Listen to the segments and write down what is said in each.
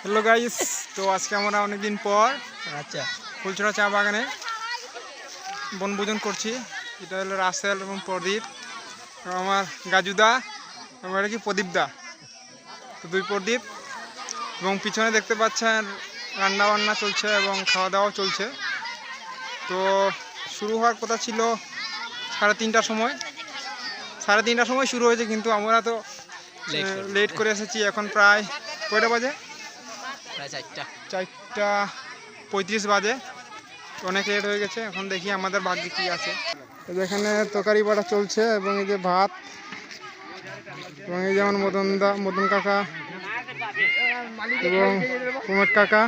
Hello guys, তো আজকে আমরা অনেকদিন পর আচ্ছা ফুলছড়া চা বাগানে বনভোজন করছি। এটা হলো রাসেল এবং প্রদীপ এবং আমার গাজুদা এবং এটা কি প্রদীপদা, তো দুই প্রদীপ। এবং পিছনে দেখতে পাচ্ছেন রান্না বান্না চলছে এবং খাওয়া দাওয়াও চলছে। তো শুরু হওয়ার কথা ছিল 3:30টার সময়, 3:30টার সময় শুরু হয়েছে, কিন্তু আমরা তো লেট করে এসেছি। এখন প্রায় কয়টা বাজে? প্রায় 4:35 বাজে, তো অনেক লেট হয়ে গেছে। এখন দেখি আমাদের ভাগ্যে কি আছে। এখানে তরকারি বাটা চলছে এবং এই যে ভাত, এবং এই যেমন মদন কাকা এবং কুমার কাকা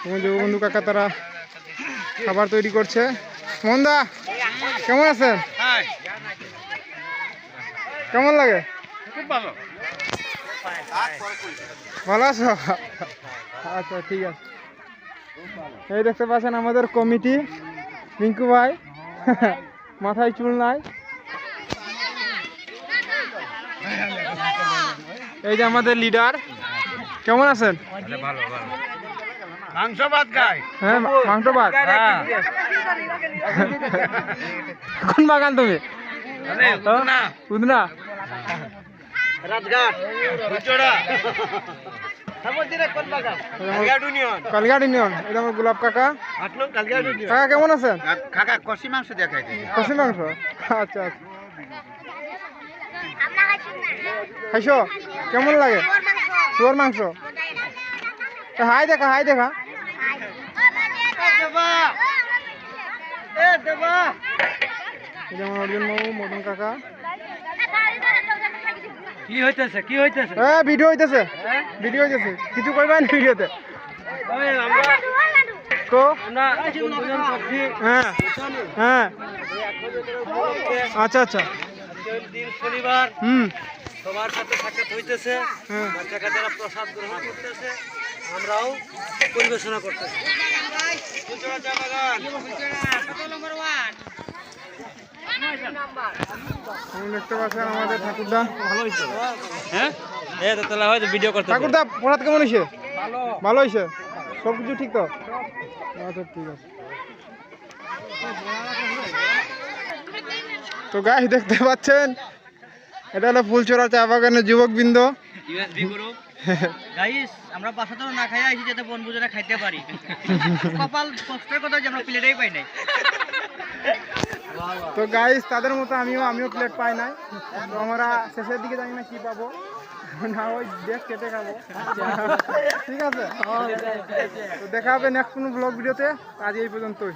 এবং জগবন্ধু কাকা, তারা খাবার তৈরি করছে। মোহনদা কেমন আছেন? কেমন লাগে? খুব ভালো। ভালো আছো? আচ্ছা ঠিক আছে। এই দেখতে পাচ্ছেন আমাদের কমিটি, রিঙ্কু ভাই মাথায় চুল নাই। এই যে আমাদের লিডার, কেমন আছেন? মাংস ভাত খাই। হ্যাঁ, মাংস ভাত। কোন বাগান তুমি? উদনা রাজঘাট ফুলচড়া কালঘাট ইউনিয়ন। এটা আমার গোলাপ কাকা। কাকা কেমন আছেন? কাকা কষি মাংস দিয়ে খাইতে। কষি মাংস, আচ্ছা আচ্ছা। খাইছো? কেমন লাগে? শুয়োর মাংস। হাই দেখা, হাই দেখা। যেমন অর্জুন বাবু, মদন কাকা। কি হইতেছে কি হইতেছে? হ্যাঁ, ভিডিও হইতেছে, ভিডিও হইতেছে। কিছু কইবা না ভিডিওতে? তো হ্যাঁ হ্যাঁ, আচ্ছা আচ্ছা। শনিবার হুম, সবার সাথে সাক্ষাৎ হইতেছে, হ্যাঁ। কাকারা প্রসাদ গ্রহণ করতেছে, আমরাও পরিবেশনা করতেছি। দেখতে পাচ্ছেন আমাদের ঠাকুরদা। ভালো হইছে। হ্যাঁ, এই তো তাহলে হয়তো ভিডিও করতে। ঠাকুরদা প্রসাদ কেমন হয়েছে? ভালো। ভালো হয়েছে? সব কিছু ঠিক তো? আচ্ছা ঠিক আছে। তো গাইস দেখতে পাচ্ছেন, এটা হলো ফুলচড়া চা বাগানের যুবকবৃন্দ। ইউএসবি গ্রুপ গাইস, আমরা বাসাতেও না খাই আইছি যাতে বনভোজনে খাইতে পারি। কপাল কষ্টের কথা যে আমরা প্লেটেই পাই নাই। তো গাইস তাদের মতো আমিও প্লেট পাই নাই। তো আমরা শেষের দিকে জানি না কি পাবো, না ওই দেখ কেটে খাবো। ঠিক আছে, তো দেখা হবে নেক্সট কোনো ব্লগ ভিডিওতে। আজ এই পর্যন্তই।